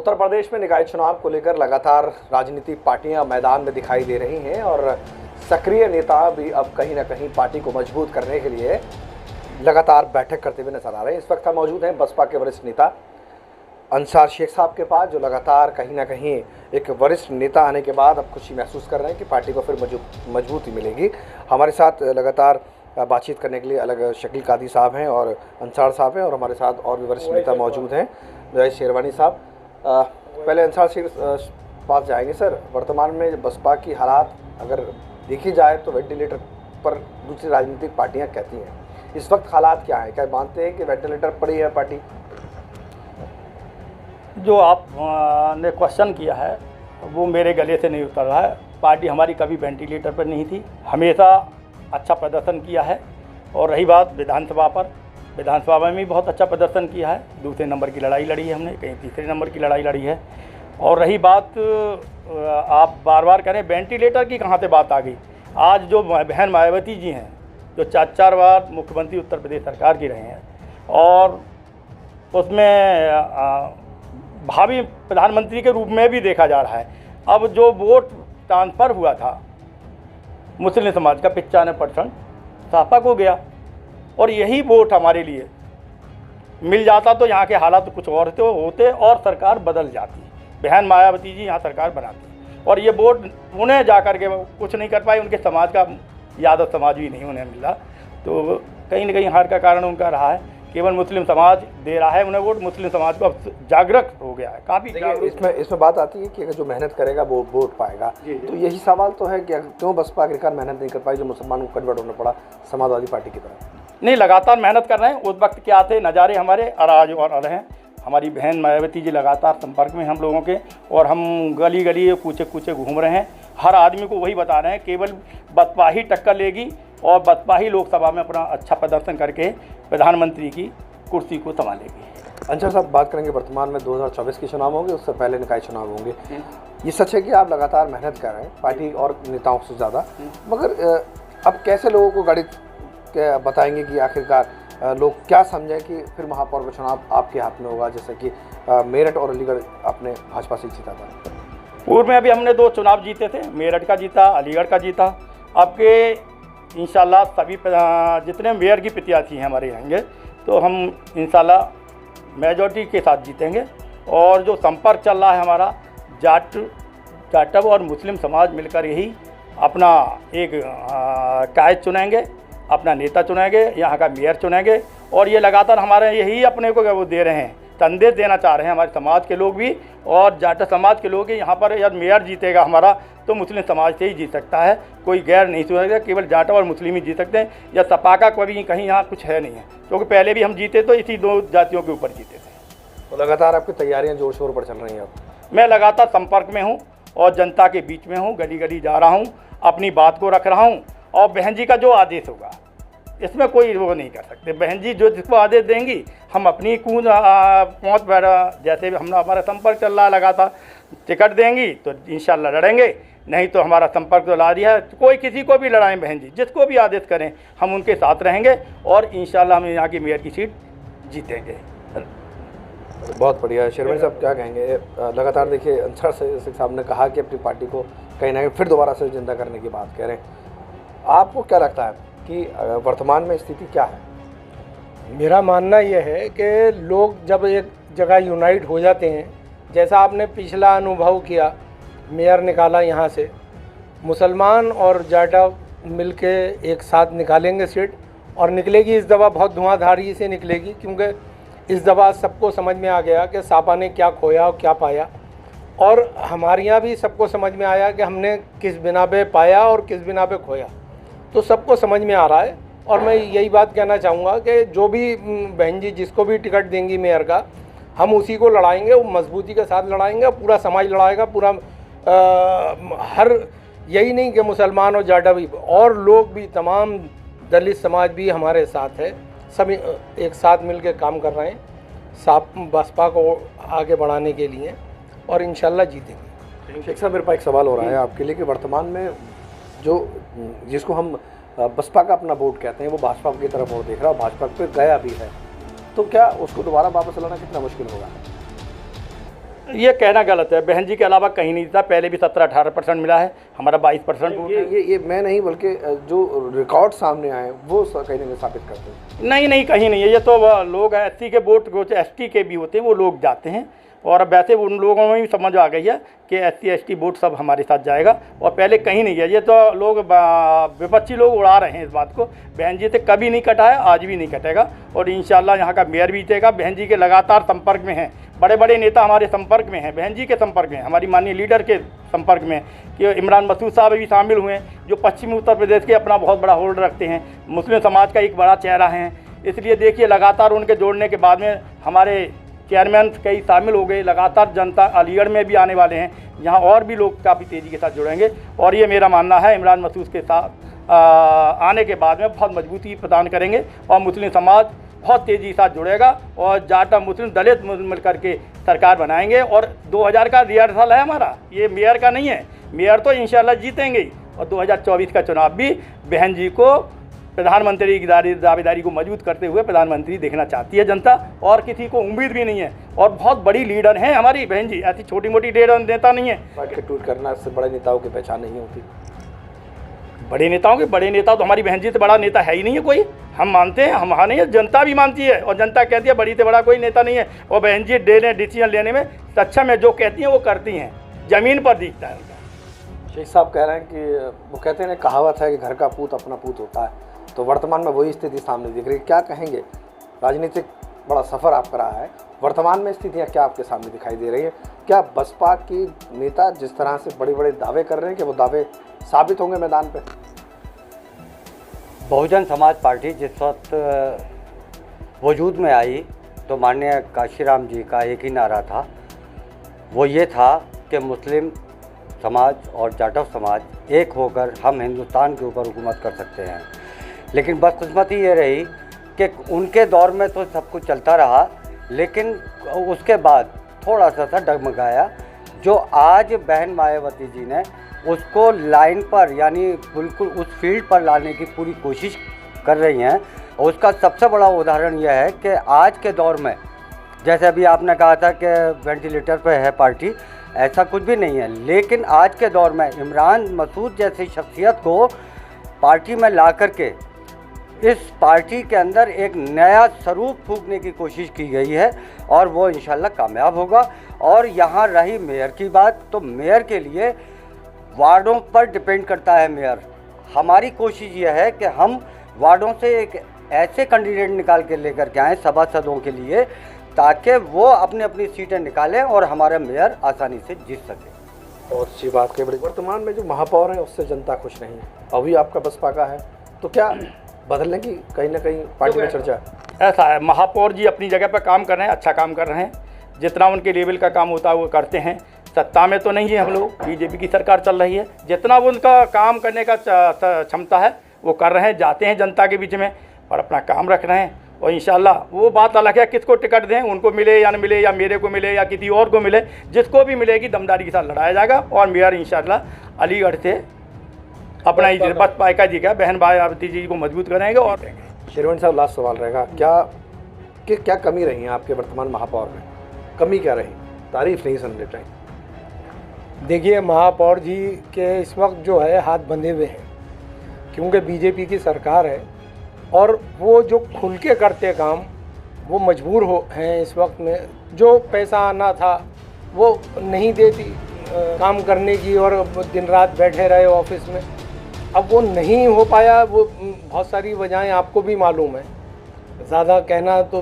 उत्तर प्रदेश में निकाय चुनाव को लेकर लगातार राजनीतिक पार्टियां मैदान में दिखाई दे रही हैं और सक्रिय नेता भी अब कहीं ना कहीं पार्टी को मजबूत करने के लिए लगातार बैठक करते हुए नजर आ रहे हैं। इस वक्त हम मौजूद हैं बसपा के वरिष्ठ नेता अंसार शेख साहब के पास, जो लगातार कहीं ना कहीं एक वरिष्ठ नेता आने के बाद अब खुशी महसूस कर रहे हैं कि पार्टी को फिर मजबूती मिलेगी। हमारे साथ लगातार बातचीत करने के लिए अलग शकील कादी साहब हैं और अंसार साहब हैं, और हमारे साथ और भी वरिष्ठ नेता मौजूद हैं, जय शेरवानी साहब। पहले अंसार शेख पास जाएंगे। सर, वर्तमान में बसपा की हालात अगर देखी जाए तो वेंटिलेटर पर दूसरी राजनीतिक पार्टियां कहती हैं, इस वक्त हालात क्या है? क्या मानते हैं कि वेंटिलेटर पर ही है पार्टी? जो आपने क्वेश्चन किया है वो मेरे गले से नहीं उतर रहा है। पार्टी हमारी कभी वेंटिलेटर पर नहीं थी, हमेशा अच्छा प्रदर्शन किया है। और रही बात विधानसभा पर, विधानसभा में भी बहुत अच्छा प्रदर्शन किया है। दूसरे नंबर की लड़ाई लड़ी है हमने, कहीं तीसरे नंबर की लड़ाई लड़ी है। और रही बात आप बार बार करें वेंटिलेटर की, कहाँ से बात आ गई? आज जो बहन मायावती जी हैं, जो चार बार मुख्यमंत्री उत्तर प्रदेश सरकार की रहे हैं और उसमें भावी प्रधानमंत्री के रूप में भी देखा जा रहा है। अब जो वोट ट्रांसफ़र हुआ था मुस्लिम समाज का 95% सपा को गया, और यही वोट हमारे लिए मिल जाता तो यहाँ के हालात कुछ और होते और सरकार बदल जाती। बहन मायावती जी यहाँ सरकार बनाती, और ये वोट उन्हें जा कर के कुछ नहीं कर पाए। उनके समाज का यादव समाज भी नहीं उन्हें मिला, तो कहीं ना कहीं हार का कारण उनका रहा है। केवल मुस्लिम समाज दे रहा है उन्हें वोट, मुस्लिम समाज को अब जागरूक हो गया है काफ़ी। इसमें बात आती है कि अगर जो मेहनत करेगा वो वोट पाएगा। तो यही सवाल तो है कि क्यों बसपा आखिरकार मेहनत नहीं कर पाई, जो मुसलमानों को कन्वर्ट होना पड़ा समाजवादी पार्टी की तरफ? नहीं, लगातार मेहनत कर रहे हैं। उस वक्त क्या थे नज़ारे हमारे आज और रहे हैं। हमारी बहन मायावती जी लगातार संपर्क में हम लोगों के, और हम गली गली कूचे कूचे घूम रहे हैं। हर आदमी को वही बता रहे हैं केवल बसपा ही टक्कर लेगी और बसपा ही लोकसभा में अपना अच्छा प्रदर्शन करके प्रधानमंत्री की कुर्सी को संभालेगी। अंसार साहब, बात करेंगे वर्तमान में 2024 के चुनाव होंगे, उससे पहले निकाय चुनाव होंगे। ये सच है कि आप लगातार मेहनत कर रहे हैं पार्टी और नेताओं से ज़्यादा, मगर अब कैसे लोगों को गणित बताएंगे कि आखिरकार लोग क्या समझें कि फिर महापौर का चुनाव आपके हाथ में होगा, जैसे कि मेरठ और अलीगढ़ आपने भाजपा से जीता था? पूर्व में अभी हमने 2 चुनाव जीते थे, मेरठ का जीता, अलीगढ़ का जीता। अब के इंशाल्लाह सभी जितने मेयर की प्रत्याशी हैं हमारे रहेंगे तो हम इंशाल्लाह मेजॉरिटी के साथ जीतेंगे। और जो संपर्क चल रहा है हमारा जाटव और मुस्लिम समाज मिलकर यही अपना एक कायद चुनेंगे, अपना नेता चुनेंगे, यहाँ का मेयर चुनेंगे। और ये लगातार हमारे यही अपने को वो दे रहे हैं, संदेश देना चाह रहे हैं हमारे समाज के लोग भी और जाट समाज के लोग भी। यहाँ पर यदि मेयर जीतेगा हमारा तो मुस्लिम समाज से ही जीत सकता है, कोई गैर नहीं चुनेगा, केवल जाट और मुस्लिम ही जीत सकते हैं। या सपा का कोई कहीं यहाँ कुछ है नहीं है, क्योंकि पहले भी हम जीते तो इसी 2 जातियों के ऊपर जीते थे। तो लगातार आपकी तैयारियाँ जोर शोर पर चल रही हैं? अब मैं लगातार संपर्क में हूँ और जनता के बीच में हूँ, गली गली जा रहा हूँ, अपनी बात को रख रहा हूँ। और बहन जी का जो आदेश होगा इसमें कोई वो नहीं कर सकते। बहन जी जो जिसको आदेश देंगी हम अपनी कूद पहुँच बैठा, जैसे भी हमारा संपर्क चल रहा है लगातार, टिकट देंगी तो इंशाल्लाह लड़ेंगे, नहीं तो हमारा संपर्क तो ला दिया है। कोई किसी को भी लड़ाएं बहन जी, जिसको भी आदेश करें हम उनके साथ रहेंगे और इंशाल्लाह हम यहाँ की मेयर की सीट जीतेंगे। बहुत बढ़िया। शेरवानी साहब, क्या कहेंगे? लगातार देखिए अंसार शेख साहब ने कहा कि अपनी पार्टी को कहीं ना कहीं फिर दोबारा से जिंदा करने की बात कह रहे हैं। आपको क्या लगता है कि वर्तमान में स्थिति क्या है? मेरा मानना यह है कि लोग जब एक जगह यूनाइट हो जाते हैं, जैसा आपने पिछला अनुभव किया, मेयर निकाला यहाँ से, मुसलमान और जाटा मिलके एक साथ निकालेंगे सीट, और निकलेगी इस दफ़ा बहुत धुआंधारी से निकलेगी, क्योंकि इस दफ़ा सबको समझ में आ गया कि सपा ने क्या खोया और क्या पाया। और हमारे यहाँ भी सबको समझ में आया कि हमने किस बिना पे पाया और किस बिना पे खोया, तो सबको समझ में आ रहा है। और मैं यही बात कहना चाहूँगा कि जो भी बहन जी जिसको भी टिकट देंगी मेयर का, हम उसी को लड़ाएंगे, वो मजबूती के साथ लड़ाएंगे, पूरा समाज लड़ाएगा, पूरा हर यही नहीं कि मुसलमान और जाटा भी, और लोग भी, तमाम दलित समाज भी हमारे साथ है। सब एक साथ मिलकर काम कर रहे हैं बसपा को आगे बढ़ाने के लिए, और इंशाल्लाह जीतेंगे। शेख साहब, मेरे पास एक सवाल हो रहा है आपके लिए कि वर्तमान में जो जिसको हम बसपा का अपना वोट कहते हैं वो भाजपा की तरफ वोट देख रहा है, भाजपा पे गया भी है, तो क्या उसको दोबारा वापस लाना कितना मुश्किल होगा? ये कहना गलत है। बहन जी के अलावा कहीं नहीं था, पहले भी 17-18% मिला है, हमारा 22% वोट है। ये मैं नहीं, बल्कि जो रिकॉर्ड सामने आए वो कहीं ना कहीं साबित करते हैं। नहीं, कहीं नहीं है। ये तो लोग एससी के वोट, एसटी के भी होते हैं, वो लोग जाते हैं। और वैसे उन लोगों में भी समझ आ गई है कि एससी एसटी वोट सब हमारे साथ जाएगा, और पहले कहीं नहीं है। ये तो लोग विपक्षी लोग उड़ा रहे हैं इस बात को। बहन जी से कभी नहीं कटा है, आज भी नहीं कटेगा, और इंशाल्लाह यहाँ का मेयर भी जीतेगा। बहन जी के लगातार संपर्क में हैं, बड़े बड़े नेता हमारे संपर्क में हैं, बहन जी के संपर्क में, हमारी माननीय लीडर के संपर्क में, कि इमरान मसूद साहब भी शामिल हुए हैं, जो पश्चिमी उत्तर प्रदेश के अपना बहुत बड़ा होल्ड रखते हैं, मुस्लिम समाज का एक बड़ा चेहरा हैं। इसलिए देखिए, लगातार उनके जोड़ने के बाद में हमारे चेयरमैन कई शामिल हो गए। लगातार जनता अलीगढ़ में भी आने वाले हैं, यहाँ और भी लोग काफ़ी तेज़ी के साथ जुड़ेंगे। और ये मेरा मानना है, इमरान मसूद के साथ आने के बाद में बहुत मजबूती प्रदान करेंगे, और मुस्लिम समाज बहुत तेज़ी के साथ जुड़ेगा, और जाटा मुस्लिम दलित मिल करके सरकार बनाएंगे। और 2000 का रिहर्सल है हमारा, ये मेयर का नहीं है। मेयर तो इंशाल्लाह जीतेंगे ही, और 2024 का चुनाव भी बहन जी को प्रधानमंत्री की दावेदारी को मजबूत करते हुए प्रधानमंत्री देखना चाहती है जनता, और किसी को उम्मीद भी नहीं है। और बहुत बड़ी लीडर हैं हमारी बहन जी, ऐसी छोटी मोटी लीडर नेता नहीं है। ट्वीट करना इससे बड़े नेताओं की पहचान नहीं होती। बड़े नेता तो हमारी बहन जी से बड़ा नेता है ही नहीं है कोई। हम मानते हैं, हम हाँ नहीं है, जनता भी मानती है, और जनता कहती है बड़ी से बड़ा कोई नेता नहीं है। और बहन जी डिसीजन लेने में सक्षम है, जो कहती हैं वो करती हैं, ज़मीन पर दिखता है उनका। शेख साहब कह रहे हैं कि वो कहते हैं, कहावत है कि घर का पूत अपना पूत होता है, तो वर्तमान में वही स्थिति सामने दिख रही है। क्या कहेंगे, राजनीतिक बड़ा सफ़र आपका रहा है, वर्तमान में स्थितियाँ क्या आपके सामने दिखाई दे रही है? क्या बसपा की नेता जिस तरह से बड़े बड़े दावे कर रहे हैं कि वो दावे साबित होंगे मैदान पे? बहुजन समाज पार्टी जिस वक्त वजूद में आई, तो माननीय काशीराम जी का एक ही नारा था, वो ये था कि मुस्लिम समाज और जाटव समाज एक होकर हम हिंदुस्तान के ऊपर हुकूमत कर सकते हैं। लेकिन बदकिस्मती ये रही कि उनके दौर में तो सब कुछ चलता रहा, लेकिन उसके बाद थोड़ा सा डगमगाया। जो आज बहन मायावती जी ने उसको लाइन पर, यानी बिल्कुल उस फील्ड पर लाने की पूरी कोशिश कर रही हैं, और उसका सबसे बड़ा उदाहरण यह है कि आज के दौर में, जैसे अभी आपने कहा था कि वेंटिलेटर पे है पार्टी, ऐसा कुछ भी नहीं है। लेकिन आज के दौर में इमरान मसूद जैसी शख्सियत को पार्टी में ला करके इस पार्टी के अंदर एक नया स्वरूप फूंकने की कोशिश की गई है, और वो इंशाल्लाह कामयाब होगा। और यहाँ रही मेयर की बात, तो मेयर के लिए वार्डों पर डिपेंड करता है मेयर। हमारी कोशिश ये है कि हम वार्डों से एक ऐसे कैंडिडेट निकाल के लेकर के आएँ सभासदों के लिए, ताकि वो अपनी अपनी सीटें निकालें और हमारा मेयर आसानी से जीत सके। बहुत अच्छी बात कही। बड़ी वर्तमान में जो महापौर है उससे जनता खुश नहीं है, अभी आपका बसपा का है, तो क्या बदलने की कहीं ना कहीं पार्टी में चर्चा है? ऐसा है, महापौर जी अपनी जगह पर काम कर रहे हैं, अच्छा काम कर रहे हैं, जितना उनके लेवल का काम होता है वो करते हैं। सत्ता में तो नहीं है हम लोग, बीजेपी की सरकार चल रही है, जितना वो उनका काम करने का क्षमता है वो कर रहे हैं, जाते हैं जनता के बीच में और अपना काम रख रहे हैं। और इंशाल्लाह वो बात अलग है, किसको टिकट दें, उनको मिले या न मिले, या मेरे को मिले या किसी और को मिले, जिसको भी मिलेगी दमदारी के साथ लड़ाया जाएगा। और मेयर इंशाल्लाह अलीगढ़ से अपना ही बसपा का जी का बहन मायावती जी को मजबूत करेंगे। और शेरवन साहब, लास्ट सवाल रहेगा, क्या कमी रही है आपके वर्तमान महापौर में? कमी क्या रही? तारीफ नहीं सुन लेते हैं। देखिए, महापौर जी के इस वक्त जो है हाथ बंधे हुए हैं, क्योंकि बीजेपी की सरकार है, और वो जो खुल के करते काम वो मजबूर हैं इस वक्त में। जो पैसा आना था वो नहीं देती काम करने की, और दिन रात बैठे रहे ऑफिस में, अब वो नहीं हो पाया। वो बहुत सारी वजहें आपको भी मालूम है, ज़्यादा कहना तो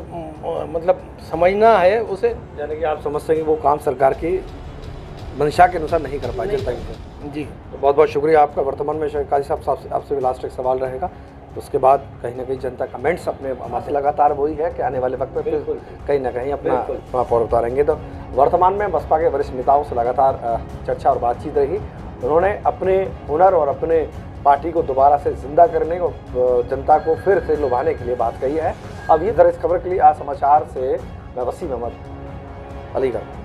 मतलब समझना है उसे। यानी कि आप समझते हैं कि वो काम सरकार की मंशा के अनुसार नहीं कर पाए जनता की। जी, तो बहुत बहुत शुक्रिया आपका। वर्तमान में काजी साहब आपसे भी लास्ट एक सवाल रहेगा, तो उसके बाद कहीं ना कहीं जनता कमेंट्स अपने हमारे लगातार वही है कि आने वाले वक्त में फिर कहीं ना कहीं अपना महापौर उतारेंगे। तो वर्तमान में बसपा के वरिष्ठ नेताओं से लगातार चर्चा और बातचीत रही। उन्होंने अपने हुनर और अपने पार्टी को दोबारा से जिंदा करने को, जनता को फिर से लुभाने के लिए बात कही है। अब ये दर इस खबर के लिए आज समाचार से मैं वसीम अहमद, अलीगढ़।